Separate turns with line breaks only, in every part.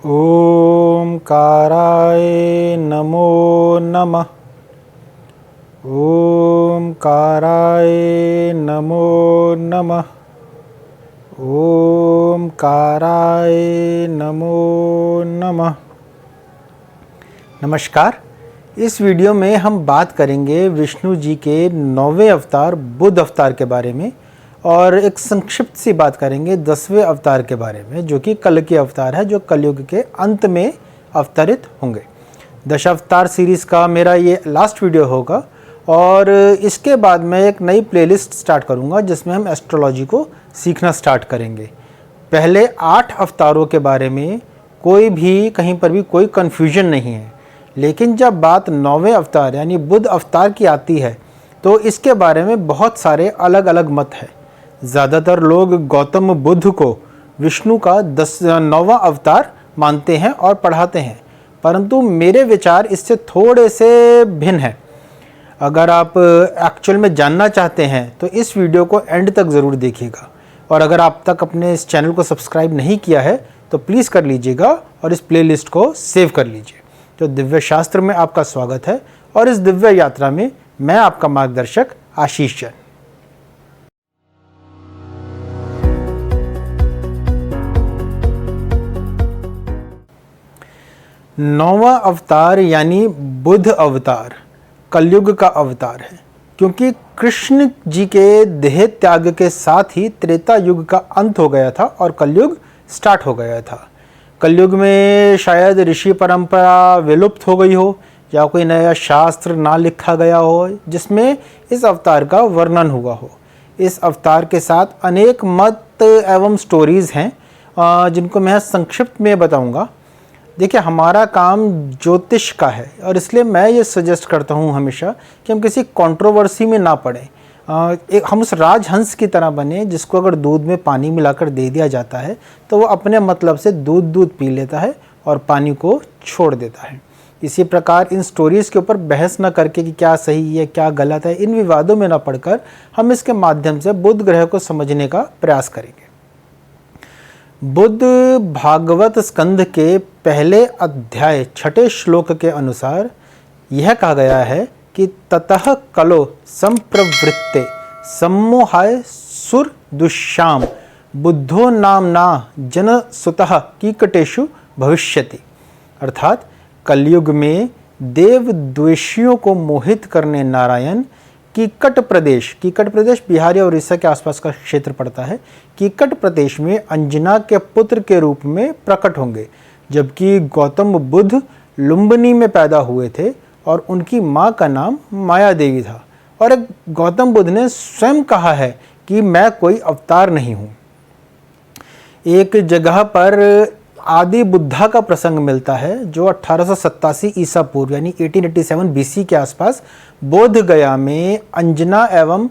ओंकाराय नमो नमः। ओंकाराय नमो नमः। ओंकाराय नमो नमः। नमस्कार। इस वीडियो में हम बात करेंगे विष्णु जी के 9वें अवतार बुध अवतार के बारे में और एक संक्षिप्त सी बात करेंगे 10वें अवतार के बारे में, जो कि कल के अवतार है, जो कलयुग के अंत में अवतरित होंगे। दशावतार सीरीज़ का मेरा ये लास्ट वीडियो होगा और इसके बाद मैं एक नई प्लेलिस्ट स्टार्ट करूँगा जिसमें हम एस्ट्रोलॉजी को सीखना स्टार्ट करेंगे। पहले 8 अवतारों के बारे में कोई भी कहीं पर भी कोई कन्फ्यूजन नहीं है, लेकिन जब बात 9वें अवतार यानी बुध अवतार की आती है तो इसके बारे में बहुत सारे अलग अलग मत हैं। ज़्यादातर लोग गौतम बुद्ध को विष्णु का 9वां अवतार मानते हैं और पढ़ाते हैं, परंतु मेरे विचार इससे थोड़े से भिन्न हैं। अगर आप एक्चुअल में जानना चाहते हैं तो इस वीडियो को एंड तक ज़रूर देखिएगा, और अगर आप तक अपने इस चैनल को सब्सक्राइब नहीं किया है तो प्लीज़ कर लीजिएगा और इस प्लेलिस्ट को सेव कर लीजिए। तो दिव्य शास्त्र में आपका स्वागत है और इस दिव्य यात्रा में मैं आपका मार्गदर्शक आशीष जैन। नौवां अवतार यानी बुध अवतार कलयुग का अवतार है, क्योंकि कृष्ण जी के देह त्याग के साथ ही त्रेता युग का अंत हो गया था और कलयुग स्टार्ट हो गया था। कलयुग में शायद ऋषि परंपरा विलुप्त हो गई हो या कोई नया शास्त्र ना लिखा गया हो जिसमें इस अवतार का वर्णन हुआ हो। इस अवतार के साथ अनेक मत एवं स्टोरीज़ हैं जिनको मैं संक्षिप्त में बताऊंगा। देखिए, हमारा काम ज्योतिष का है और इसलिए मैं ये सजेस्ट करता हूँ हमेशा कि हम किसी कंट्रोवर्सी में ना पड़ें। हम उस राजहंस की तरह बने जिसको अगर दूध में पानी मिलाकर दे दिया जाता है तो वो अपने मतलब से दूध पी लेता है और पानी को छोड़ देता है। इसी प्रकार इन स्टोरीज़ के ऊपर बहस ना करके कि क्या सही है क्या गलत है, इन विवादों में ना पड़कर हम इसके माध्यम से बुध ग्रह को समझने का प्रयास करेंगे। बुध भागवत स्कंद के पहले अध्याय 6ठे श्लोक के अनुसार यह कहा गया है कि ततः कलो संप्रवृत्ते सम्मोहाय सुर दुष्याम बुद्धो नामना जन सुतः कीकटेषु भविष्यति। अर्थात कलयुग में देव द्वेषियों को मोहित करने नारायण कीकट प्रदेश बिहार और उड़ीसा के आसपास का क्षेत्र पड़ता है, कीकट प्रदेश में अंजना के पुत्र के रूप में प्रकट होंगे। जबकि गौतम बुद्ध लुम्बिनी में पैदा हुए थे और उनकी माँ का नाम माया देवी था, और गौतम बुद्ध ने स्वयं कहा है कि मैं कोई अवतार नहीं हूँ। एक जगह पर आदि बुद्धा का प्रसंग मिलता है जो 1887 ईसा पूर्व यानी 1887 बीसी के आसपास बोध गया में अंजना एवं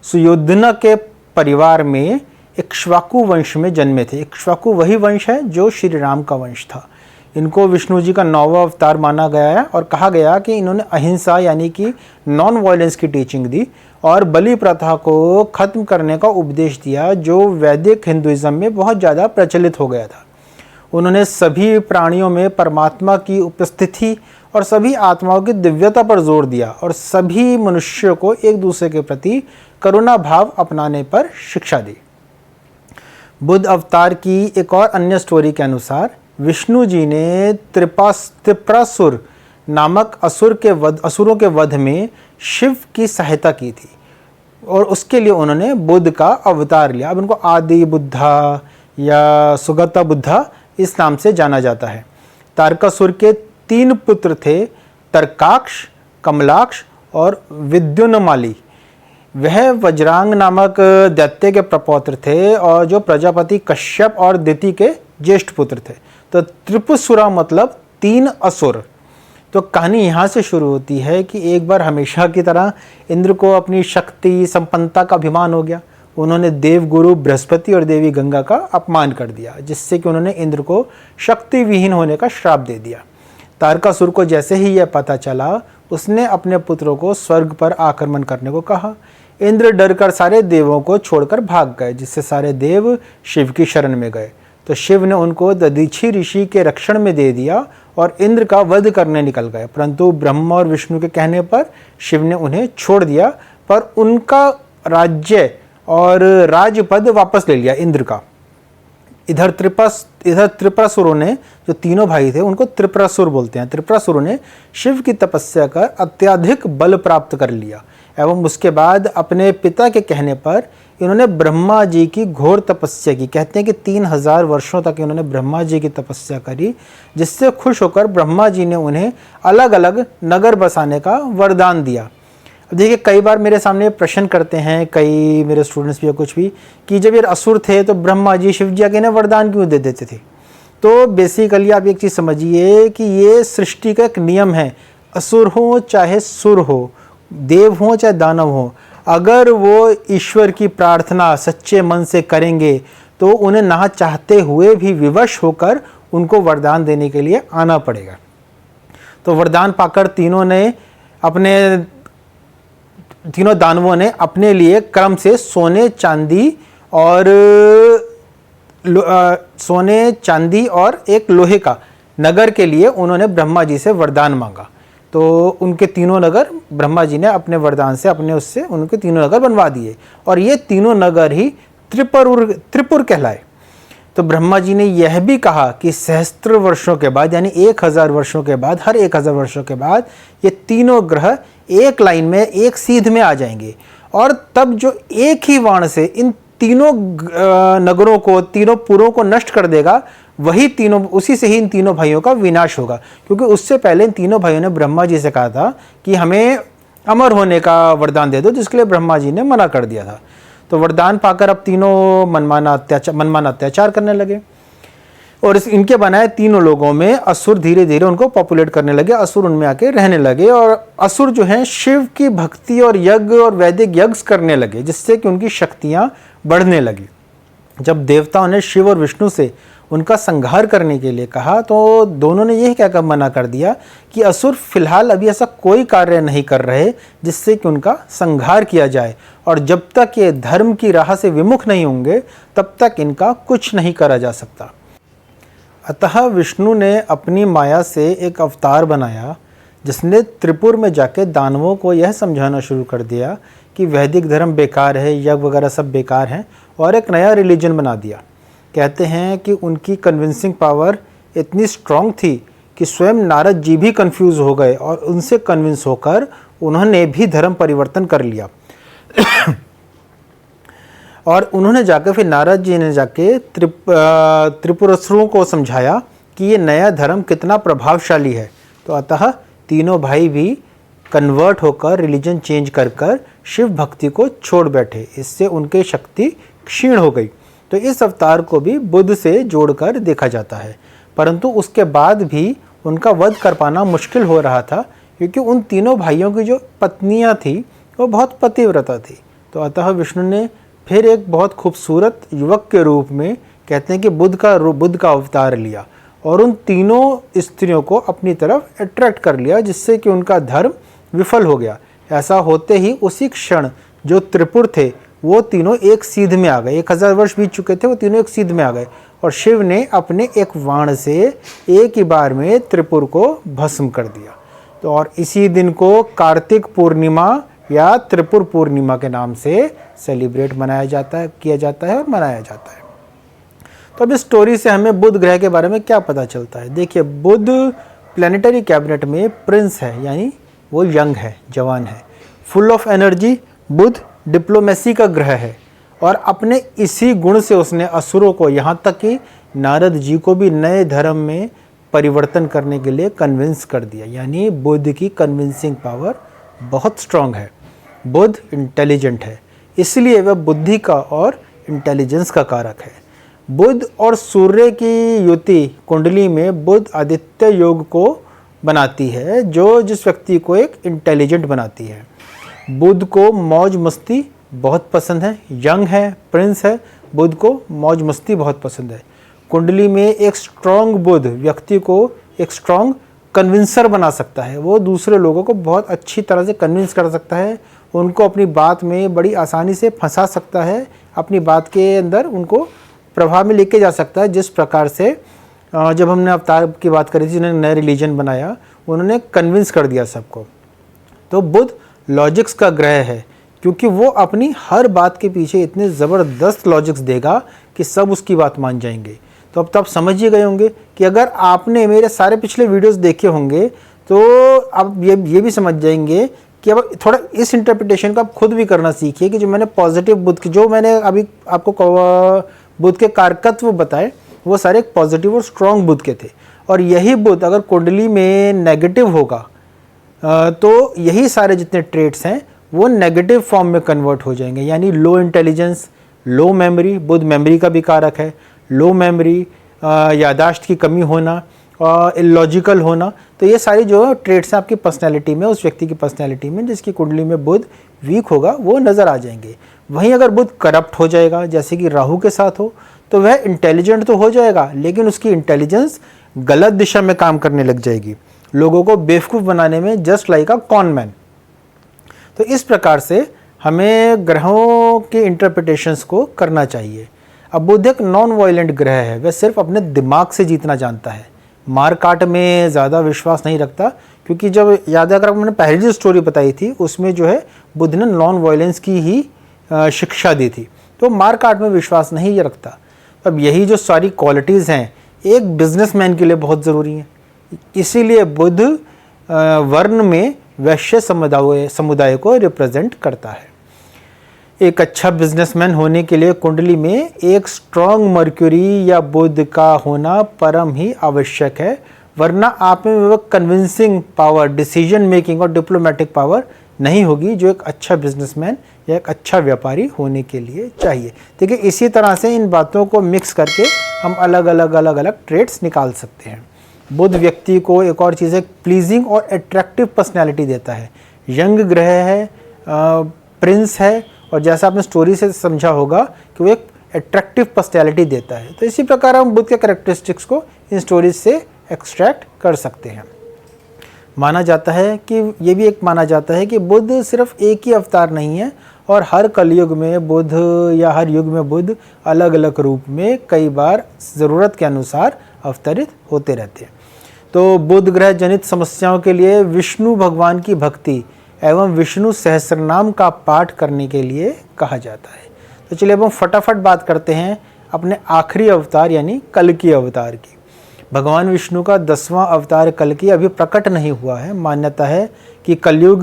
सुयोधना के परिवार में इक्ष्वाकु वंश में जन्मे थे। इक्ष्वाकु वही वंश है जो श्री राम का वंश था। इनको विष्णु जी का 9वां अवतार माना गया है और कहा गया कि इन्होंने अहिंसा यानी कि नॉन वायलेंस की टीचिंग दी और बलि प्रथा को खत्म करने का उपदेश दिया, जो वैदिक हिंदुइज्म में बहुत ज़्यादा प्रचलित हो गया था। उन्होंने सभी प्राणियों में परमात्मा की उपस्थिति और सभी आत्माओं की दिव्यता पर जोर दिया और सभी मनुष्यों को एक दूसरे के प्रति करुणा भाव अपनाने पर शिक्षा दी। बुध अवतार की एक और अन्य स्टोरी के अनुसार विष्णु जी ने त्रिपुरासुर नामक असुरों के वध में शिव की सहायता की थी और उसके लिए उन्होंने बुध का अवतार लिया। अब उनको आदि बुद्धा या सुगता बुद्धा इस नाम से जाना जाता है। तारकासुर के 3 पुत्र थे, तर्काक्ष, कमलाक्ष और विद्युन्माली। वह वज्रांग नामक दैत्य के प्रपौत्र थे और जो प्रजापति कश्यप और दिति के ज्येष्ठ पुत्र थे। तो त्रिपुसुरा मतलब 3 असुर। तो कहानी यहाँ से शुरू होती है कि एक बार हमेशा की तरह इंद्र को अपनी शक्ति संपन्नता का अभिमान हो गया। उन्होंने देवगुरु बृहस्पति और देवी गंगा का अपमान कर दिया, जिससे कि उन्होंने इंद्र को शक्ति विहीन होने का श्राप दे दिया। तारकासुर को जैसे ही यह पता चला, उसने अपने पुत्रों को स्वर्ग पर आक्रमण करने को कहा। इंद्र डरकर सारे देवों को छोड़कर भाग गए, जिससे सारे देव शिव की शरण में गए। तो शिव ने उनको दधीची ऋषि के रक्षण में दे दिया और इंद्र का वध करने निकल गए। परंतु ब्रह्मा और विष्णु के कहने पर शिव ने उन्हें छोड़ दिया, पर उनका राज्य और राजपद वापस ले लिया इंद्र का। इधर त्रिपुरासुरों ने, जो तीनों भाई थे उनको त्रिपुरासुर बोलते हैं, त्रिपुरासुरों ने शिव की तपस्या कर अत्यधिक बल प्राप्त कर लिया एवं उसके बाद अपने पिता के कहने पर इन्होंने ब्रह्मा जी की घोर तपस्या की। कहते हैं कि 3000 वर्षों तक इन्होंने ब्रह्मा जी की तपस्या करी, जिससे खुश होकर ब्रह्मा जी ने उन्हें अलग अलग नगर बसाने का वरदान दिया। अब देखिए, कई बार मेरे सामने प्रश्न करते हैं कई मेरे स्टूडेंट्स भी या कुछ भी, कि जब ये असुर थे तो ब्रह्मा जी शिव जी आके इन्हें वरदान क्यों दे देते थे। तो बेसिकली आप एक चीज़ समझिए कि ये सृष्टि का एक नियम है, असुर हो चाहे सुर हो, देव हो चाहे दानव हो, अगर वो ईश्वर की प्रार्थना सच्चे मन से करेंगे तो उन्हें ना चाहते हुए भी विवश होकर उनको वरदान देने के लिए आना पड़ेगा। तो वरदान पाकर तीनों दानवों ने अपने लिए क्रम से सोने चांदी और एक लोहे का नगर के लिए उन्होंने ब्रह्मा जी से वरदान मांगा। तो उनके तीनों नगर ब्रह्मा जी ने अपने वरदान से उनके तीनों नगर बनवा दिए और ये तीनों नगर ही त्रिपुर कहलाए। तो ब्रह्मा जी ने यह भी कहा कि सहस्त्र वर्षों के बाद, यानी 1000 वर्षों के बाद, हर 1000 वर्षों के बाद ये तीनों ग्रह एक लाइन में, एक सीध में आ जाएंगे और तब जो एक ही बाण से इन तीनों नगरों को, तीनों पुरों को नष्ट कर देगा, उसी से ही इन तीनों भाइयों का विनाश होगा। क्योंकि उससे पहले इन तीनों भाइयों ने ब्रह्मा जी से कहा था कि हमें अमर होने का वरदान दे दो, जिसके लिए ब्रह्मा जी ने मना कर दिया था। तो वरदान पाकर अब तीनों मनमाना अत्याचार करने लगे और इनके बनाए तीनों लोगों में असुर धीरे धीरे उनको पॉपुलेट करने लगे, असुर उनमें आके रहने लगे और असुर जो हैं शिव की भक्ति और यज्ञ और वैदिक यज्ञ करने लगे, जिससे कि उनकी शक्तियाँ बढ़ने लगी। जब देवताओं ने शिव और विष्णु से उनका संहार करने के लिए कहा तो दोनों ने यह कहकर मना कर दिया कि असुर फिलहाल अभी ऐसा कोई कार्य नहीं कर रहे जिससे कि उनका संहार किया जाए, और जब तक ये धर्म की राह से विमुख नहीं होंगे तब तक इनका कुछ नहीं करा जा सकता। अतः विष्णु ने अपनी माया से एक अवतार बनाया जिसने त्रिपुर में जाके दानवों को यह समझाना शुरू कर दिया कि वैदिक धर्म बेकार है, यज्ञ वगैरह सब बेकार हैं, और एक नया रिलीजन बना दिया। कहते हैं कि उनकी कन्विंसिंग पावर इतनी स्ट्रांग थी कि स्वयं नारद जी भी कंफ्यूज हो गए और उनसे कन्विंस होकर उन्होंने भी धर्म परिवर्तन कर लिया। और उन्होंने जाकर फिर नारद जी ने जाके त्रिपुरासुरों को समझाया कि ये नया धर्म कितना प्रभावशाली है। तो अतः तीनों भाई भी कन्वर्ट होकर रिलीजन चेंज कर शिव भक्ति को छोड़ बैठे। इससे उनकी शक्ति क्षीण हो गई। तो इस अवतार को भी बुद्ध से जोड़कर देखा जाता है, परंतु उसके बाद भी उनका वध कर पाना मुश्किल हो रहा था, क्योंकि उन तीनों भाइयों की जो पत्नियां थी वो बहुत पतिव्रता थी। तो अतः विष्णु ने फिर एक बहुत खूबसूरत युवक के रूप में, कहते हैं कि बुद्ध का अवतार लिया और उन तीनों स्त्रियों को अपनी तरफ अट्रैक्ट कर लिया, जिससे कि उनका धर्म विफल हो गया। ऐसा होते ही उसी क्षण जो त्रिपुर थे वो तीनों एक सीध में आ गए। 1000 वर्ष बीत चुके थे, वो तीनों एक सीध में आ गए और शिव ने अपने एक वाण से एक ही बार में त्रिपुर को भस्म कर दिया। तो और इसी दिन को कार्तिक पूर्णिमा या त्रिपुर पूर्णिमा के नाम से सेलिब्रेट किया जाता है और मनाया जाता है। तो अब इस स्टोरी से हमें बुध ग्रह के बारे में क्या पता चलता है। देखिए, बुध प्लानिटरी कैबिनेट में प्रिंस है, यानी वो यंग है, जवान है, full of energy. Budh diplomacy का ग्रह है और अपने इसी गुण से उसने असुरों को, यहाँ तक कि नारद जी को भी नए धर्म में परिवर्तन करने के लिए कन्विंस कर दिया। यानी बुध की कन्विंसिंग पावर बहुत स्ट्रांग है। बुध इंटेलिजेंट है, इसलिए वह बुद्धि का और इंटेलिजेंस का कारक है। बुध और सूर्य की युति कुंडली में बुध आदित्य योग को बनाती है, जो जिस व्यक्ति को एक इंटेलिजेंट बनाती है। बुध को मौज मस्ती बहुत पसंद है, यंग है, प्रिंस है, बुध को मौज मस्ती बहुत पसंद है। कुंडली में एक स्ट्रांग बुध व्यक्ति को एक स्ट्रांग कन्विंसर बना सकता है। वो दूसरे लोगों को बहुत अच्छी तरह से कन्विंस कर सकता है, उनको अपनी बात में बड़ी आसानी से फंसा सकता है, अपनी बात के अंदर उनको प्रभाव में लेके जा सकता है। जिस प्रकार से जब हमने अवतार की बात करी थी, जिन्होंने नया रिलीजन बनाया, उन्होंने कन्विंस कर दिया सबको। तो बुध लॉजिक्स का ग्रह है, क्योंकि वो अपनी हर बात के पीछे इतने ज़बरदस्त लॉजिक्स देगा कि सब उसकी बात मान जाएंगे। तो अब तो आप समझ ही गए होंगे कि अगर आपने मेरे सारे पिछले वीडियोस देखे होंगे तो आप ये भी समझ जाएंगे कि अब थोड़ा इस इंटरप्रिटेशन को आप खुद भी करना सीखिए कि जो मैंने पॉजिटिव बुध की, जो मैंने अभी आपको बुध के कारकत्व बताए, वो सारे पॉजिटिव और स्ट्रॉन्ग बुध के थे। और यही बुध अगर कुंडली में नेगेटिव होगा तो यही सारे जितने ट्रेट्स हैं वो नेगेटिव फॉर्म में कन्वर्ट हो जाएंगे, यानी लो इंटेलिजेंस, लो मेमोरी, बुध मेमोरी का भी कारक है, लो मेमोरी, यादाश्त की कमी होना, इलॉजिकल होना। तो ये सारी जो ट्रेट्स हैं आपकी पर्सनैलिटी में, उस व्यक्ति की पर्सनैलिटी में जिसकी कुंडली में बुध वीक होगा, वो नज़र आ जाएंगे। वहीं अगर बुध करप्ट हो जाएगा, जैसे कि राहु के साथ हो, तो वह इंटेलिजेंट तो हो जाएगा, लेकिन उसकी इंटेलिजेंस गलत दिशा में काम करने लग जाएगी, लोगों को बेवकूफ़ बनाने में, just like a con man. तो इस प्रकार से हमें ग्रहों के इंटरप्रिटेशंस को करना चाहिए। अब बुध एक नॉन वायलेंट ग्रह है, वह सिर्फ अपने दिमाग से जीतना जानता है, मार काट में ज़्यादा विश्वास नहीं रखता। क्योंकि जब याद है, अगर मैंने पहली जो स्टोरी बताई थी उसमें जो है बुध ने नॉन वायलेंस की ही शिक्षा दी थी, तो मार काट में विश्वास नहीं रखता। अब यही जो सारी क्वालिटीज़ हैं एक बिजनेसमैन के लिए बहुत ज़रूरी हैं। इसीलिए बुध वर्ण में वैश्य समुदाय को रिप्रेजेंट करता है। एक अच्छा बिजनेसमैन होने के लिए कुंडली में एक स्ट्रॉन्ग मर्क्यूरी या बुध का होना परम ही आवश्यक है, वरना आप में वो कन्विंसिंग पावर, डिसीजन मेकिंग और डिप्लोमेटिक पावर नहीं होगी जो एक अच्छा बिजनेसमैन या एक अच्छा व्यापारी होने के लिए चाहिए। देखिए, इसी तरह से इन बातों को मिक्स करके हम अलग अलग ट्रेट्स निकाल सकते हैं। बुध व्यक्ति को एक और चीज़ है, प्लीजिंग और अट्रैक्टिव पर्सनैलिटी देता है। यंग ग्रह है, प्रिंस है, और जैसा आपने स्टोरी से समझा होगा कि वो एक अट्रैक्टिव पर्सनैलिटी देता है। तो इसी प्रकार हम बुध के कैरेक्टरिस्टिक्स को इन स्टोरीज से एक्सट्रैक्ट कर सकते हैं। माना जाता है कि ये भी एक माना जाता है कि बुध सिर्फ एक ही अवतार नहीं है, और हर कलयुग में बुध या हर युग में बुध अलग अलग रूप में कई बार ज़रूरत के अनुसार अवतरित होते रहते हैं। तो बुध ग्रह जनित समस्याओं के लिए विष्णु भगवान की भक्ति एवं विष्णु सहस्रनाम का पाठ करने के लिए कहा जाता है। तो चलिए अब हम फटाफट बात करते हैं अपने आखिरी अवतार यानी कल्कि अवतार की। भगवान विष्णु का 10वां अवतार कल्कि अभी प्रकट नहीं हुआ है। मान्यता है कि कलयुग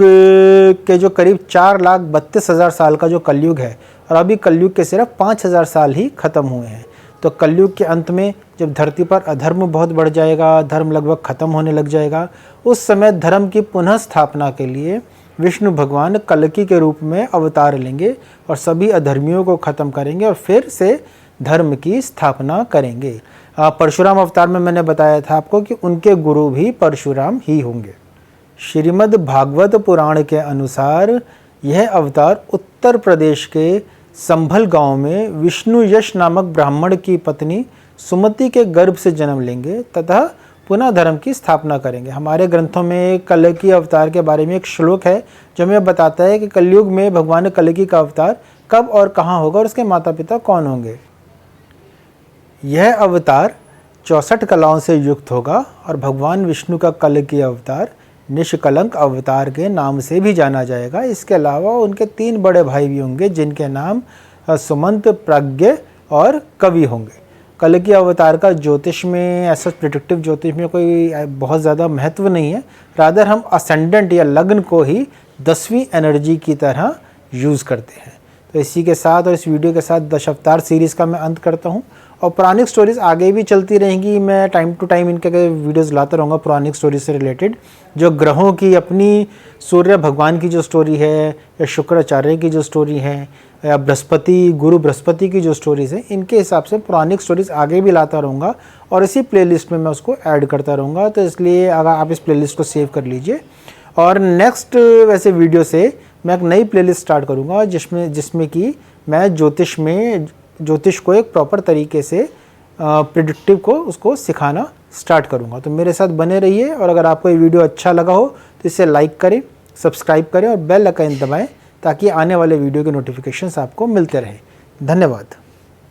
के जो करीब 4,32,000 साल का जो कलयुग है, और अभी कलयुग के सिर्फ 5,000 साल ही खत्म हुए हैं। तो कलयुग के अंत में जब धरती पर अधर्म बहुत बढ़ जाएगा, धर्म लगभग खत्म होने लग जाएगा, उस समय धर्म की पुनः स्थापना के लिए विष्णु भगवान कल्कि के रूप में अवतार लेंगे और सभी अधर्मियों को खत्म करेंगे और फिर से धर्म की स्थापना करेंगे। परशुराम अवतार में मैंने बताया था आपको कि उनके गुरु भी परशुराम ही होंगे। श्रीमद् भागवत पुराण के अनुसार यह अवतार उत्तर प्रदेश के संभल गांव में विष्णु यश नामक ब्राह्मण की पत्नी सुमति के गर्भ से जन्म लेंगे तथा पुनः धर्म की स्थापना करेंगे। हमारे ग्रंथों में कल्कि अवतार के बारे में एक श्लोक है जो हमें बताता है कि कलयुग में भगवान कल्कि का अवतार कब और कहाँ होगा और उसके माता पिता कौन होंगे। यह अवतार 64 कलाओं से युक्त होगा और भगवान विष्णु का कल्कि अवतार निष्कलंक अवतार के नाम से भी जाना जाएगा। इसके अलावा उनके 3 बड़े भाई भी होंगे जिनके नाम सुमंत, प्रज्ञ और कवि होंगे। कल्कि अवतार का ज्योतिष में ऐसा प्रिडिक्टिव ज्योतिष में कोई बहुत ज़्यादा महत्व नहीं है, रादर हम असेंडेंट या लग्न को ही 10वीं एनर्जी की तरह यूज़ करते हैं। तो इसी के साथ और इस वीडियो के साथ 10 अवतार सीरीज़ का मैं अंत करता हूँ और पौराणिक स्टोरीज़ आगे भी चलती रहेंगी। मैं टाइम टू टाइम इनके वीडियोज़ लाता रहूँगा पौराणिक स्टोरीज से रिलेटेड, जो ग्रहों की अपनी, सूर्य भगवान की जो स्टोरी है या शुक्राचार्य की जो स्टोरी है या बृहस्पति, गुरु बृहस्पति की जो स्टोरीज़ हैं, इनके हिसाब से पौराणिक स्टोरीज़ आगे भी लाता रहूँगा और इसी प्लेलिस्ट में मैं उसको ऐड करता रहूँगा। तो इसलिए अगर आप इस प्लेलिस्ट को सेव कर लीजिए और नेक्स्ट वैसे वीडियो से मैं एक नई प्लेलिस्ट स्टार्ट करूँगा जिसमें कि मैं ज्योतिष को एक प्रॉपर तरीके से प्रिडिक्टिव को उसको सिखाना स्टार्ट करूँगा। तो मेरे साथ बने रहिए और अगर आपको ये वीडियो अच्छा लगा हो तो इसे लाइक करें, सब्सक्राइब करें और बेल आइकन दबाएं ताकि आने वाले वीडियो के नोटिफिकेशंस आपको मिलते रहें। धन्यवाद।